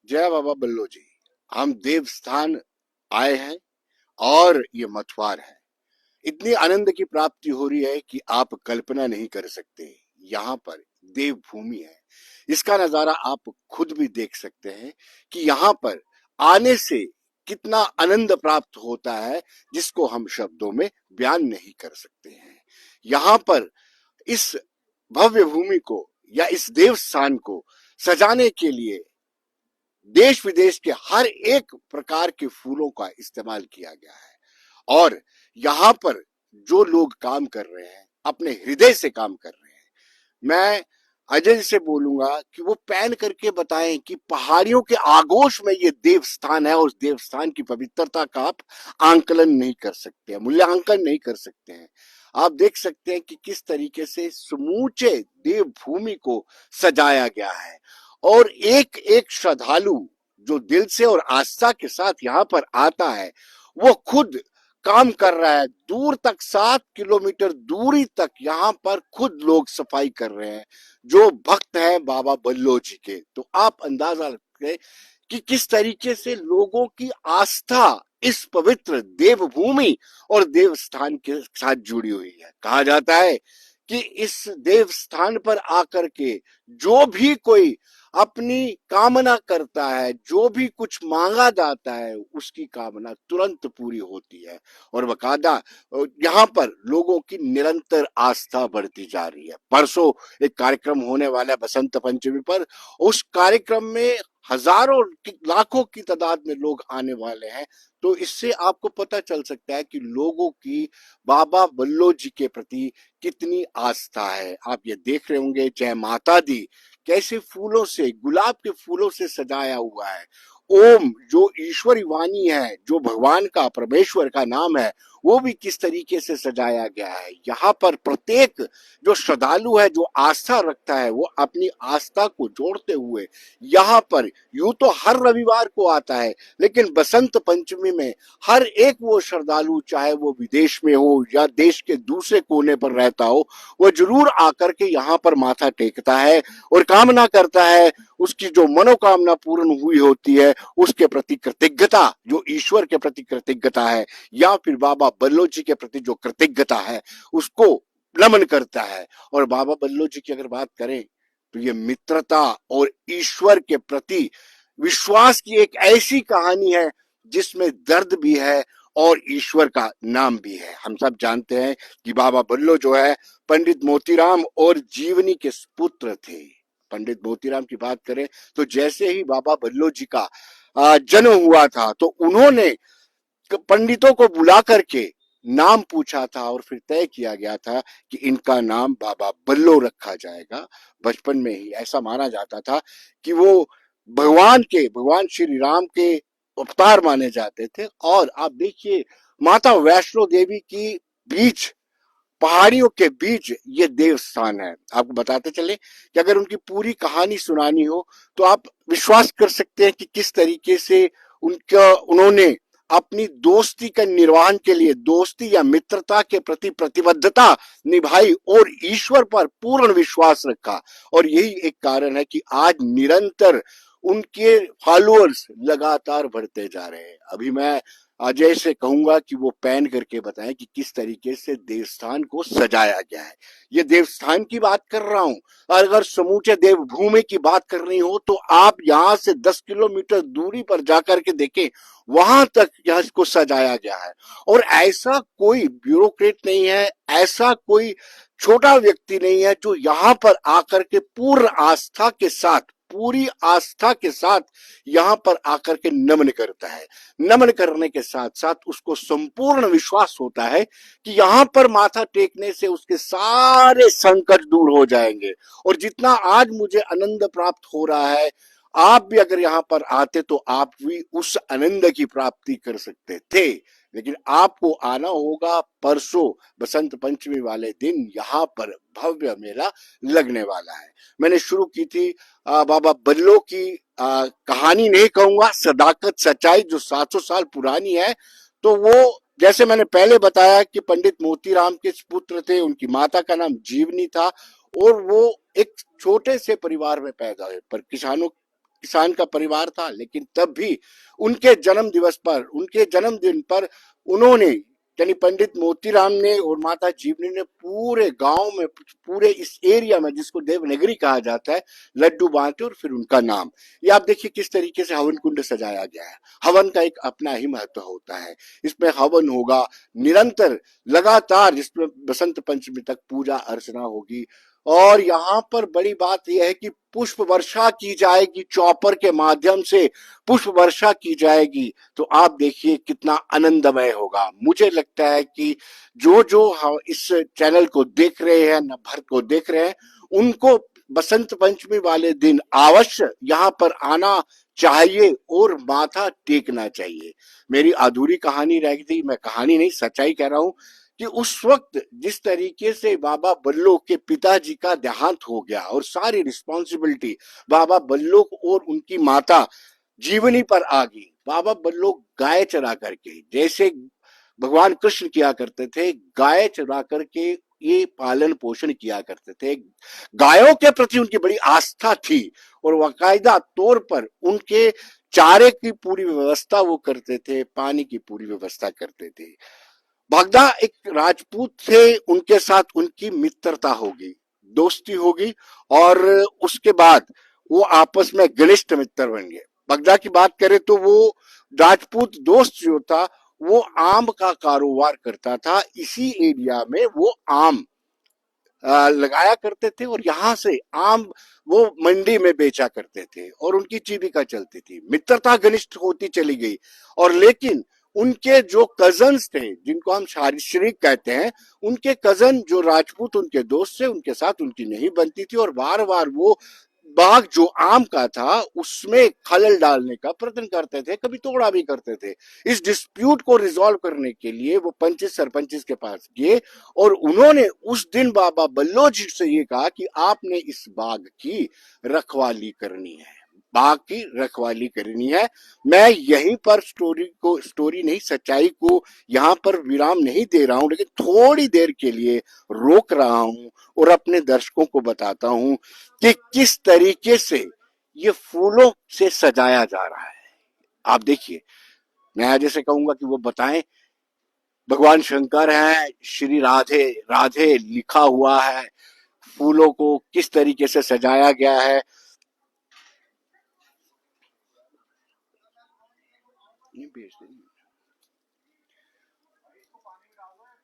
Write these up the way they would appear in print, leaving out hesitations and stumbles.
जय बाबा बल्लो जी। हम देवस्थान आए हैं और ये मथुआर है। इतनी आनंद की प्राप्ति हो रही है कि आप कल्पना नहीं कर सकते। यहाँ पर देवभूमि है। इसका नजारा आप खुद भी देख सकते हैं कि यहाँ पर आने से कितना आनंद प्राप्त होता है, जिसको हम शब्दों में बयान नहीं कर सकते हैं। यहाँ पर इस भव्य भूमि को या इस देवस्थान को सजाने के लिए देश विदेश के हर एक प्रकार के फूलों का इस्तेमाल किया गया है। और यहाँ पर जो लोग काम कर रहे हैं, अपने हृदय से काम कर रहे हैं। मैं अजय से बोलूंगा कि वो पैन करके बताएं कि पहाड़ियों के आगोश में ये देवस्थान है और उस देवस्थान की पवित्रता का आप आंकलन नहीं कर सकते हैं, मूल्यांकन नहीं कर सकते हैं। आप देख सकते हैं कि किस तरीके से समूचे देवभूमि को सजाया गया है और एक एक श्रद्धालु जो दिल से और आस्था के साथ यहाँ पर आता है, वो खुद काम कर रहा है। दूर तक 7 किलोमीटर दूरी तक यहाँ पर खुद लोग सफाई कर रहे हैं जो भक्त हैं बाबा बल्लो जी के। तो आप अंदाजा रखें कि किस तरीके से लोगों की आस्था इस पवित्र देवभूमि और देवस्थान के साथ जुड़ी हुई है। कहा जाता है कि इस देवस्थान पर आकर के जो भी कोई अपनी कामना करता है, जो भी कुछ मांगा जाता है, उसकी कामना तुरंत पूरी होती है। और बकायदा यहाँ पर लोगों की निरंतर आस्था बढ़ती जा रही है। परसों एक कार्यक्रम होने वाला है बसंत पंचमी पर। उस कार्यक्रम में हजारों लाखों की तादाद में लोग आने वाले हैं। तो इससे आपको पता चल सकता है कि लोगों की बाबा बल्लो जी के प्रति कितनी आस्था है। आप ये देख रहे होंगे जय माता दी कैसे फूलों से, गुलाब के फूलों से सजाया हुआ है। ओम जो ईश्वरी वाणी है, जो भगवान का परमेश्वर का नाम है, वो भी किस तरीके से सजाया गया है। यहाँ पर प्रत्येक जो श्रद्धालु है, जो आस्था रखता है, वो अपनी आस्था को जोड़ते हुए यहाँ पर यूं तो हर रविवार को आता है, लेकिन बसंत पंचमी में हर एक वो श्रद्धालु, चाहे वो विदेश में हो या देश के दूसरे कोने पर रहता हो, वो जरूर आकर के यहाँ पर माथा टेकता है और कामना करता है। उसकी जो मनोकामना पूर्ण हुई होती है, उसके प्रति कृतज्ञता, जो ईश्वर के प्रति कृतज्ञता है या फिर बाबा बल्लो जी के प्रति जो कृतज्ञता है, उसको नमन करता है। और बाबा बल्लो जी की अगर बात करें तो ये मित्रता और ईश्वर के प्रति विश्वास की एक ऐसी कहानी है जिसमें दर्द भी है और ईश्वर का नाम भी है। हम सब जानते हैं कि बाबा बल्लो जो है पंडित मोतीराम और जीवनी के पुत्र थे। पंडित मोतीराम की बात करें तो जैसे ही बाबा बल्लो जी का जन्म हुआ था तो उन्होंने पंडितों को बुला करके नाम पूछा था और फिर तय किया गया था कि इनका नाम बाबा बल्लो रखा जाएगा। बचपन में ही ऐसा माना जाता था कि वो भगवान श्री राम के अवतार माने जाते थे। और आप देखिए माता वैष्णो देवी की बीच, पहाड़ियों के बीच ये देवस्थान है। आपको बताते चले कि अगर उनकी पूरी कहानी सुनानी हो तो आप विश्वास कर सकते हैं कि किस तरीके से उन्होंने अपनी दोस्ती के निर्वहन के लिए, दोस्ती या मित्रता के प्रति प्रतिबद्धता निभाई और ईश्वर पर पूर्ण विश्वास रखा। और यही एक कारण है कि आज निरंतर उनके फॉलोअर्स लगातार बढ़ते जा रहे हैं। अभी मैं अजय से कहूंगा कि वो पैन करके बताएं कि किस तरीके से देवस्थान को सजाया गया है। ये देवस्थान की बात कर रहा हूं, और अगर समूचे देवभूमि की बात करनी हो तो आप यहां से 10 किलोमीटर दूरी पर जाकर के देखें, वहां तक यह इसको सजाया गया है। और ऐसा कोई ब्यूरोक्रेट नहीं है, ऐसा कोई छोटा व्यक्ति नहीं है जो यहाँ पर आकर के पूर्ण आस्था के साथ, पूरी आस्था के साथ यहाँ पर आकर के नमन करता है। नमन करने के साथ साथ उसको संपूर्ण विश्वास होता है कि यहाँ पर माथा टेकने से उसके सारे संकट दूर हो जाएंगे। और जितना आज मुझे आनंद प्राप्त हो रहा है, आप भी अगर यहाँ पर आते तो आप भी उस आनंद की प्राप्ति कर सकते थे। लेकिन आपको आना होगा परसों बसंत पंचमी वाले दिन। यहाँ पर भव्य मेला लगने वाला है। मैंने शुरू की थी बाबा बल्लो की कहानी नहीं कहूंगा, सदाकत सच्चाई जो 700 साल पुरानी है। तो वो जैसे मैंने पहले बताया कि पंडित मोतीराम के पुत्र थे, उनकी माता का नाम जीवनी था और वो एक छोटे से परिवार में पैदा हुए, पर किसान का परिवार था, लेकिन तब भी उनके जन्म दिवस पर, उनके जन्मदिन पर उन्होंने, यानी पंडित मोतीराम ने और माता जीवनी ने पूरे गांव में, पूरे इस एरिया में जिसको देवनगरी कहा जाता है, लड्डू बांटे और फिर उनका नाम। ये आप देखिए किस तरीके से हवन कुंड सजाया गया है। हवन का एक अपना ही महत्व होता है। इसमें हवन होगा निरंतर, लगातार, जिसमें बसंत पंचमी तक पूजा अर्चना होगी। और यहाँ पर बड़ी बात यह है कि पुष्प वर्षा की जाएगी, चॉपर के माध्यम से पुष्प वर्षा की जाएगी। तो आप देखिए कितना आनंदमय होगा। मुझे लगता है कि जो जो हम इस चैनल को देख रहे हैं, नवभारत को देख रहे हैं, उनको बसंत पंचमी वाले दिन अवश्य यहाँ पर आना चाहिए और माथा टेकना चाहिए। मेरी अधूरी कहानी रह गई, मैं कहानी नहीं सच्चाई कह रहा हूं कि उस वक्त जिस तरीके से बाबा बल्लो के पिताजी का देहांत हो गया और सारी रिस्पॉन्सिबिलिटी बाबा बल्लो और उनकी माता जीवनी पर आ गई। बाबा बल्लो गाय चरा करके, जैसे भगवान कृष्ण किया करते थे, गाय चरा करके ये पालन पोषण किया करते थे। गायों के प्रति उनकी बड़ी आस्था थी और बाकायदा तौर पर उनके चारे की पूरी व्यवस्था वो करते थे, पानी की पूरी व्यवस्था करते थे। भगदा एक राजपूत थे, उनके साथ उनकी मित्रता होगी, दोस्ती होगी और उसके बाद वो आपस में घनिष्ठ मित्र बन गए। बगदा की बात करें तो वो राजपूत दोस्त जो था वो आम का कारोबार करता था। इसी एरिया में वो आम लगाया करते थे और यहाँ से आम वो मंडी में बेचा करते थे और उनकी जीविका चलती थी। मित्रता घनिष्ठ होती चली गई। और लेकिन उनके जो कजन्स थे, जिनको हम शारीरिक कहते हैं, उनके कजन जो राजपूत उनके दोस्त थे, उनके साथ उनकी नहीं बनती थी और बार बार वो बाग जो आम का था उसमें खलल डालने का प्रयत्न करते थे, कभी तोड़ा भी करते थे। इस डिस्प्यूट को रिजॉल्व करने के लिए वो पंचिस सरपंचिस के पास गए और उन्होंने उस दिन बाबा बल्लो जी से ये कहा कि आपने इस बाग की रखवाली करनी है, बाग की रखवाली करनी है। मैं यहीं पर स्टोरी नहीं, सच्चाई को यहाँ पर विराम नहीं दे रहा हूं, लेकिन थोड़ी देर के लिए रोक रहा हूं और अपने दर्शकों को बताता हूं कि किस तरीके से ये फूलों से सजाया जा रहा है। आप देखिए, मैं आज जैसे कहूंगा कि वो बताएं, भगवान शंकर है, श्री राधे राधे लिखा हुआ है, फूलों को किस तरीके से सजाया गया है।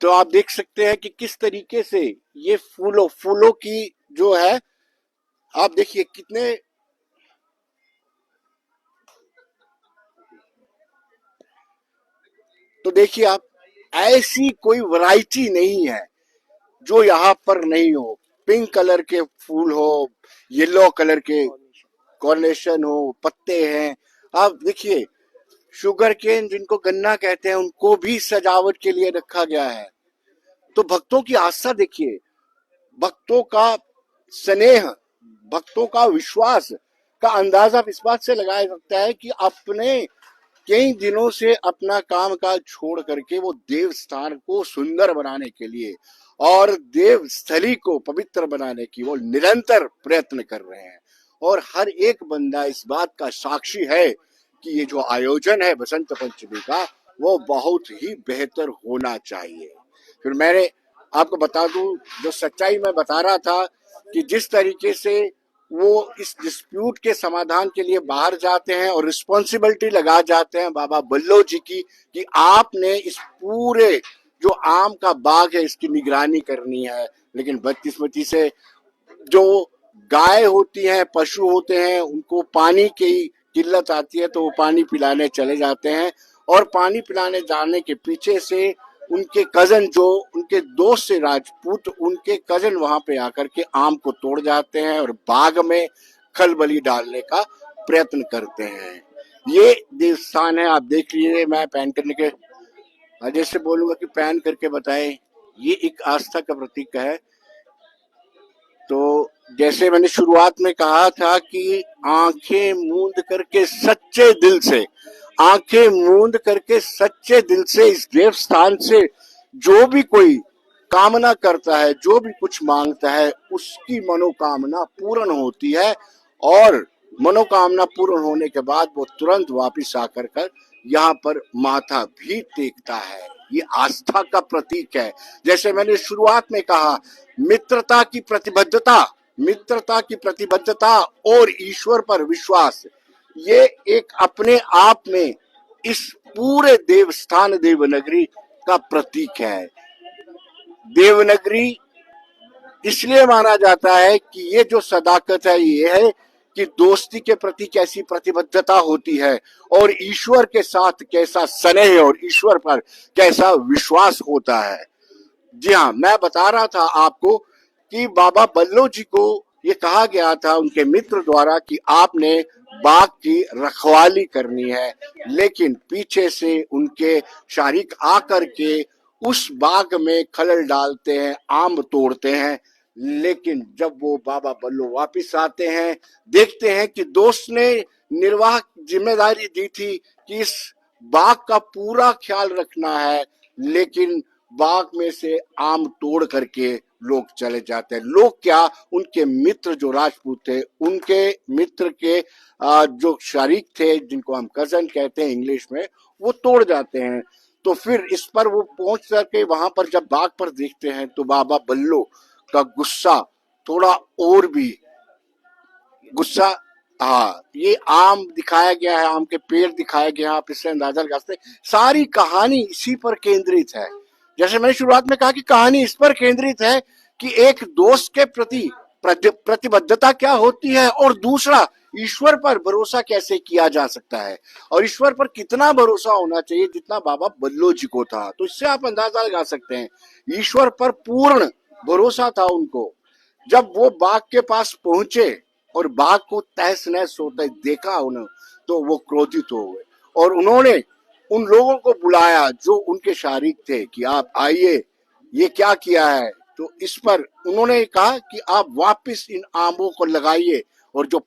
तो आप देख सकते हैं कि किस तरीके से ये फूलों की जो है, आप देखिए कितने, तो देखिए आप, ऐसी कोई वैरायटी नहीं है जो यहाँ पर नहीं हो। पिंक कलर के फूल हो, येलो कलर के कॉर्नेशन हो, पत्ते हैं। आप देखिए शुगर केन जिनको गन्ना कहते हैं उनको भी सजावट के लिए रखा गया है। तो भक्तों की आस्था देखिए, भक्तों का स्नेह, भक्तों का विश्वास का अंदाजा इस बात से लगाया सकता है कि अपने कई दिनों से अपना काम काज छोड़ करके वो देव स्थान को सुंदर बनाने के लिए और देव स्थली को पवित्र बनाने की वो निरंतर प्रयत्न कर रहे हैं। और हर एक बंदा इस बात का साक्षी है कि ये जो आयोजन है बसंत पंचमी का, वो बहुत ही बेहतर होना चाहिए। फिर मैंने आपको बता दूं, जो सच्चाई मैं बता रहा था कि जिस तरीके से वो इस डिस्प्यूट के समाधान के लिए बाहर जाते हैं और रिस्पॉन्सिबिलिटी लगा जाते हैं बाबा बल्लो जी की कि आपने इस पूरे जो आम का बाग है इसकी निगरानी करनी है। लेकिन बदकिस्मती से जो गाय होती हैं, पशु होते हैं, उनको पानी की किल्लत आती है तो वो पानी पिलाने चले जाते हैं और पानी पिलाने जाने के पीछे से उनके कजन, जो उनके दोस्त से राजपूत, उनके कजन वहां पे आकर के आम को तोड़ जाते हैं और बाग में खलबली डालने का प्रयत्न करते हैं। ये देवस्थान है, आप देख लीजिए। मैं पैन करने के अजय से बोलूंगा कि पैन करके बताएं। ये एक आस्था का प्रतीक है। तो जैसे मैंने शुरुआत में कहा था कि आंखें मूंद करके सच्चे दिल से, आंखें मूंद करके सच्चे दिल से इस देव स्थान से जो भी कोई कामना करता है, जो भी कुछ मांगता है, उसकी मनोकामना पूर्ण होती है और मनोकामना पूर्ण होने के बाद वो तुरंत वापिस आकर कर यहाँ पर माथा भी टेकता है। ये आस्था का प्रतीक है। जैसे मैंने शुरुआत में कहा, मित्रता की प्रतिबद्धता, मित्रता की प्रतिबद्धता और ईश्वर पर विश्वास, ये एक अपने आप में इस पूरे देवस्थान देवनगरी का प्रतीक है। देवनगरी इसलिए माना जाता है कि ये जो सदाकत है, ये है कि दोस्ती के प्रति कैसी प्रतिबद्धता होती है और ईश्वर के साथ कैसा स्नेह और ईश्वर पर कैसा विश्वास होता है। जी हाँ, मैं बता रहा था आपको कि बाबा बल्लो जी को ये कहा गया था उनके मित्र द्वारा कि आपने बाग की रखवाली करनी है, लेकिन पीछे से उनके शारीक आकर के उस बाग में खलल डालते हैं, आम तोड़ते हैं। लेकिन जब वो बाबा बल्लो वापिस आते हैं, देखते हैं कि दोस्त ने निर्वाह जिम्मेदारी दी थी कि इस बाग का पूरा ख्याल रखना है, लेकिन बाग में से आम तोड़ करके लोग चले जाते हैं। लोग क्या, उनके मित्र जो राजपूत थे, उनके मित्र के जो शरीक थे, जिनको हम कजन कहते हैं इंग्लिश में, वो तोड़ जाते हैं। तो फिर इस पर वो पहुंच करके वहां पर जब बाग पर देखते हैं तो बाबा बल्लो का गुस्सा थोड़ा और भी गुस्सा, हाँ, ये आम दिखाया गया है, आम के पेड़ दिखाया गया है, आप इससे अंदाजा लगा सकते हैं। सारी कहानी इसी पर केंद्रित है। जैसे मैंने शुरुआत में कहा कि कहानी इस पर केंद्रित है कि एक दोस्त के प्रति प्रतिबद्धता क्या होती है और दूसरा ईश्वर पर भरोसा कैसे किया जा सकता है और ईश्वर पर कितना भरोसा होना चाहिए जितना बाबा बल्लो जी को था। तो इससे आप अंदाजा लगा सकते हैं, ईश्वर पर पूर्ण भरोसा था उनको। जब वो बाग के पास पहुंचे और बाघ को तहस नहस होते देखा उन्हें, तो वो क्रोधित हो गए और उन्होंने उन लोगों को बुलाया जो उनके शारीक थे कि आप आइए, ये क्या किया है। तो इस पर उन्होंने कहा कि आप वापस इन आमों को लगाइए और जो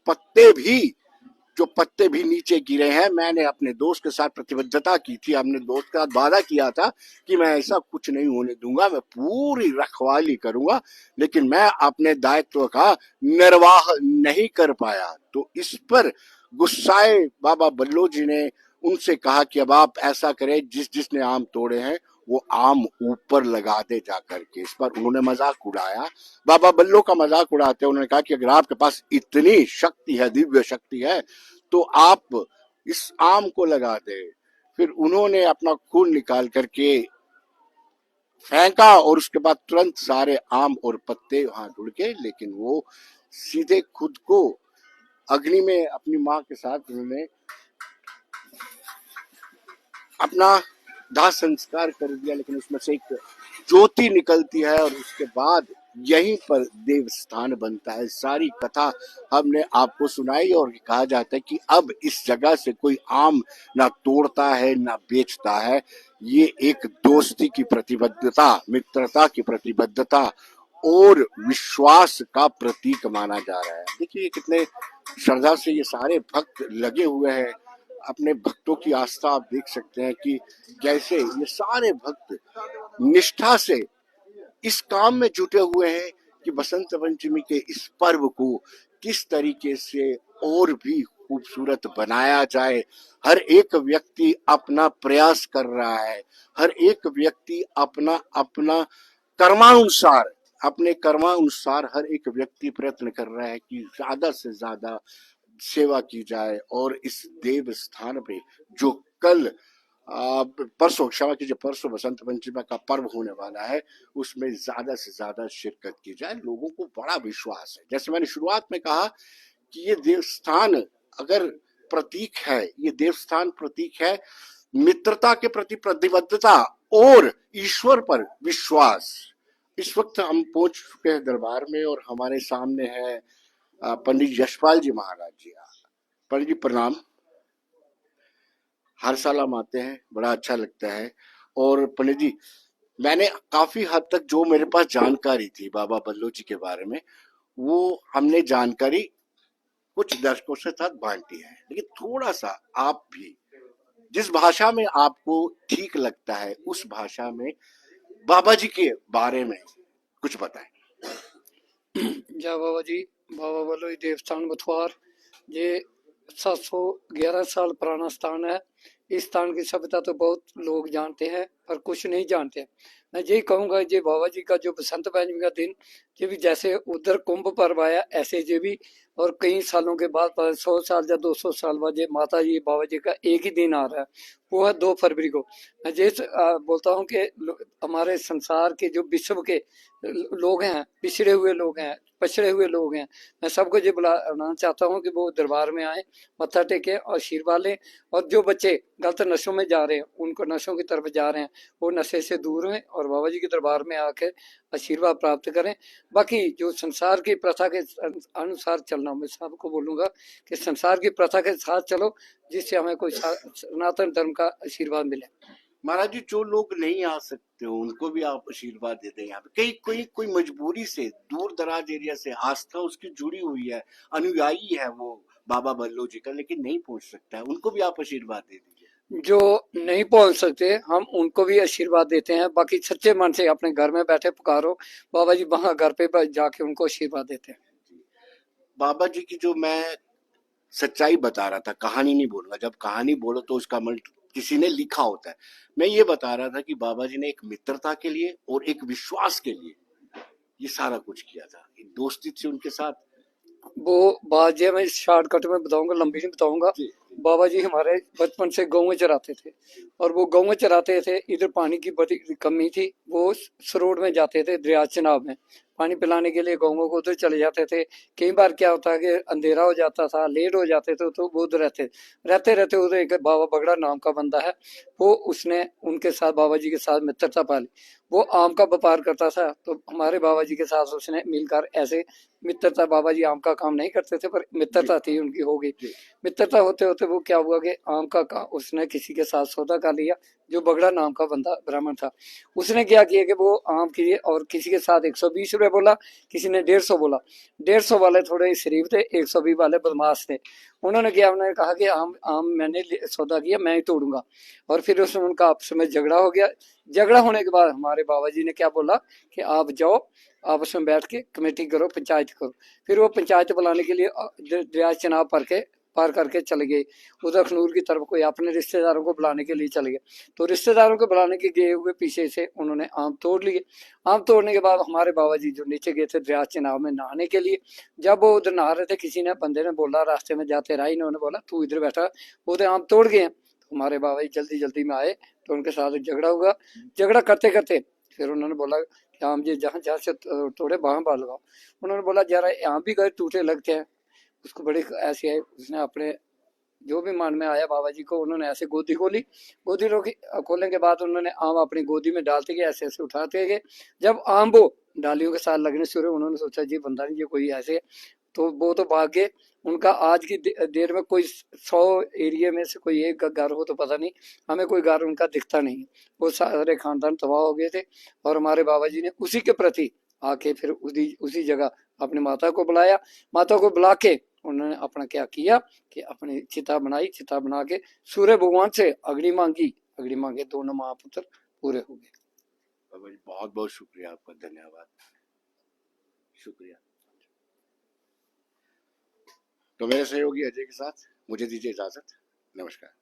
पत्ते भी नीचे गिरे हैं, मैंने अपने दोस्त के साथ प्रतिबद्धता की थी, अपने दोस्त के साथ वादा किया था कि मैं ऐसा कुछ नहीं होने दूंगा, मैं पूरी रखवाली करूंगा, लेकिन मैं अपने दायित्व का निर्वाह नहीं कर पाया। तो इस पर गुस्साए बाबा बल्लो जी ने उनसे कहा कि अब आप ऐसा करें, जिसने आम तोड़े हैं वो आम ऊपर लगा दे जाकर के। इस पर उन्होंने मजाक उड़ाया, बाबा बल्लो का मजाक उड़ाते उन्होंने कहा कि अगर आपके पास इतनी शक्ति है, दिव्य शक्ति है, तो आप इस आम को लगा दे। फिर उन्होंने अपना खून निकाल करके फेंका और उसके बाद तुरंत सारे आम और पत्ते वहां जुड़ गए, लेकिन वो सीधे खुद को अग्नि में अपनी माँ के साथ उन्होंने अपना दाह संस्कार कर दिया। लेकिन उसमें से एक ज्योति निकलती है और उसके बाद यहीं पर देवस्थान बनता है। सारी कथा हमने आपको सुनाई और कहा जाता है कि अब इस जगह से कोई आम ना तोड़ता है ना बेचता है। ये एक दोस्ती की प्रतिबद्धता, मित्रता की प्रतिबद्धता और विश्वास का प्रतीक माना जा रहा है। देखिए कितने श्रद्धा से ये सारे भक्त लगे हुए हैं, अपने भक्तों की आस्था आप देख सकते हैं कि कैसे ये सारे भक्त निष्ठा से इस काम में जुटे हुए हैं कि बसंत पंचमी के इस पर्व को किस तरीके से और भी खूबसूरत बनाया जाए। हर एक व्यक्ति अपना प्रयास कर रहा है, हर एक व्यक्ति अपना अपना कर्मानुसार, अपने कर्मानुसार हर एक व्यक्ति प्रयत्न कर रहा है कि ज्यादा से ज्यादा सेवा की जाए और इस देव स्थान पे जो कल परसों, क्षमा कीजिए, परसों बसंत पंचमी का पर्व होने वाला है, उसमें ज्यादा से ज्यादा शिरकत की जाए। लोगों को बड़ा विश्वास है, जैसे मैंने शुरुआत में कहा कि ये देवस्थान अगर प्रतीक है, ये देवस्थान प्रतीक है मित्रता के प्रति प्रतिबद्धता और ईश्वर पर विश्वास। इस वक्त हम पहुंच चुके हैं दरबार में और हमारे सामने है पंडित यशपाल जी महाराज जी। पंडित जी प्रणाम। हर साल हम आते हैं, बड़ा अच्छा लगता है। और पंडित जी, मैंने काफी हद तक जो मेरे पास जानकारी थी बाबा बल्लो जी के बारे में, वो हमने जानकारी कुछ दर्शकों से साथ बांटी है, लेकिन थोड़ा सा आप भी जिस भाषा में आपको ठीक लगता है उस भाषा में बाबा जी के बारे में कुछ बताएं। जय बाबा जी। बाबा बल्लो देवस्थान बथवार ये 711 साल पुराना स्थान है। इस स्थान की सभ्यता तो बहुत लोग जानते हैं पर कुछ नहीं जानते। मैं यही कहूंगा, ये बाबा जी का जो बसंत पंचमी का दिन, ये भी जैसे उधर कुंभ पर्व आया ऐसे ये भी, और कई सालों के बाद 100 साल या 200 साल बाद ये माता जी बाबा जी का एक ही दिन आ रहा है, वो है 2 फरवरी को। मैं ये बोलता हूँ कि हमारे संसार के जो विश्व के लोग हैं, पिछड़े हुए लोग हैं, पछड़े हुए लोग हैं, मैं सबको ये बुलाना चाहता हूँ कि वो दरबार में आए, मत्था टेके और आशीर्वाद लें। और जो बच्चे गलत नशों में जा रहे हैं, उनको नशों की तरफ जा रहे हैं, वो नशे से दूर रहें और बाबा जी के दरबार में आकर आशीर्वाद प्राप्त करें। बाकी जो संसार की प्रथा के अनुसार चलना, मैं सबको बोलूंगा कि संसार की प्रथा के साथ चलो, जिससे हमें कोई सनातन धर्म का आशीर्वाद मिले। महाराज जी, जो लोग नहीं आ सकते हो उनको भी आप आशीर्वाद दे दें। यहाँ पे कई कोई कोई मजबूरी से दूर दराज एरिया से आस्था उसकी जुड़ी हुई है, अनुयायी है वो बाबा बल्लू जी का, लेकिन नहीं पहुंच सकता है, उनको भी आप आशीर्वाद दे दीजिए। जो नहीं पहुंच सकते हम उनको भी आशीर्वाद देते हैं। बाकी सच्चे मन से अपने घर में बैठे पुकारो, बाबा जी वहां घर पे जाके उनको आशीर्वाद देते हैं। बाबा जी की जो मैं सच्चाई बता रहा था, कहानी नहीं बोलूंगा, जब कहानी बोलो तो उसका अमल किसी ने लिखा होता है। मैं ये बता रहा था कि बाबा जी ने एक मित्रता के लिए और एक विश्वास के लिए ये सारा कुछ किया था, एक दोस्ती थी उनके साथ। वो बात जो मैं शॉर्टकट में बताऊंगा, लंबी नहीं बताऊंगा। बाबा जी हमारे बचपन से गौं चराते थे, और वो गौं चराते थे, इधर पानी की बड़ी कमी थी, वो सरोड में जाते थे, दरिया चनाब में पानी पिलाने के लिए गौं को उधर चले जाते थे। कई बार क्या होता है कि अंधेरा हो जाता था, लेट हो जाते थे, तो वो उधर रहते रहते उधर एक बाबा बगड़ा नाम का बंदा है, वो उसने उनके साथ बाबा जी के साथ मित्रता पाली। वो आम का व्यापार करता था, तो हमारे बाबा जी के साथ उसने मिलकर ऐसे मित्रता, बाबा जी आम का काम नहीं करते थे पर मित्रता थी उनकी, हो गई मित्रता। होते होते वो क्या हुआ कि आम का काम उसने किसी के साथ सौदा कर लिया, जो बगड़ा नाम का बंदा ब्राह्मण था। उसने क्या किया कि वो आम की और किसी के साथ 120 रुपए बोला, किसी ने 150 बोला। 150 वाले थोड़े शरीफ थे, 120 वाले बदमाश थे। उन्होंने क्या, उन्होंने कहा कि आम आम मैंने सौदा किया, मैं ही तोड़ूंगा। और फिर उसमें उनका आपस में झगड़ा हो गया। झगड़ा होने के बाद हमारे बाबा जी ने क्या बोला कि आप जाओ, आपस में बैठ के कमेटी करो, पंचायत करो। फिर वो पंचायत बुलाने के लिए दरिया चनाब पार करके चले गए उधर अखनूर की तरफ, कोई अपने रिश्तेदारों को बुलाने के लिए चले गए। तो रिश्तेदारों को बुलाने के गए हुए पीछे से उन्होंने आम तोड़ लिए। आम तोड़ने के बाद हमारे बाबा जी जो नीचे गए थे दरिया चनाब में नहाने के लिए, जब वो उधर नहा रहे थे, किसी ने बंदे ने बोला, रास्ते में जाते रहा, इन्होंने बोला तू इधर बैठा, वो तो आम तोड़ गए हैं। तो हमारे बाबा जी जल्दी जल्दी में आए, तो उनके साथ झगड़ा हुआ। झगड़ा करते करते फिर उन्होंने बोला कि आम जी जहाँ जहाँ से तोड़े वहां बाल लगाओ। उन्होंने बोला जरा यहाँ भी गए टूटे लगते हैं। उसको बड़ी ऐसी है, उसने अपने जो भी मन में आया बाबा जी को, उन्होंने ऐसे गोदी खोली। गोदी रोकी, खोलने के बाद उन्होंने आम अपनी गोदी में डालते गए, ऐसे ऐसे उठाते गए। जब आम वो डालियों के साथ लगने शुरू, उन्होंने सोचा जी बंदा नहीं, ये कोई ऐसे। तो वो तो भाग गए। उनका आज की देर में कोई 100 एरिया में से कोई एक घर हो तो पता नहीं, हमें कोई घर उनका दिखता नहीं। वो सारे खानदान तबाह हो गए थे। और हमारे बाबा जी ने उसी के प्रति आके फिर उसी जगह अपनी माता को बुलाया। माता को बुला के उन्होंने अपना क्या किया कि अपनी चिता बनाई, चिता बना के सूर्य भगवान से अग्नि मांगी, अग्नि मांगे, दोनों महापुत्र पूरे हो गए। बाबा जी बहुत बहुत शुक्रिया आपका, धन्यवाद, शुक्रिया। तो मेरे सहयोगी अजय के साथ मुझे दीजिए इजाजत, नमस्कार।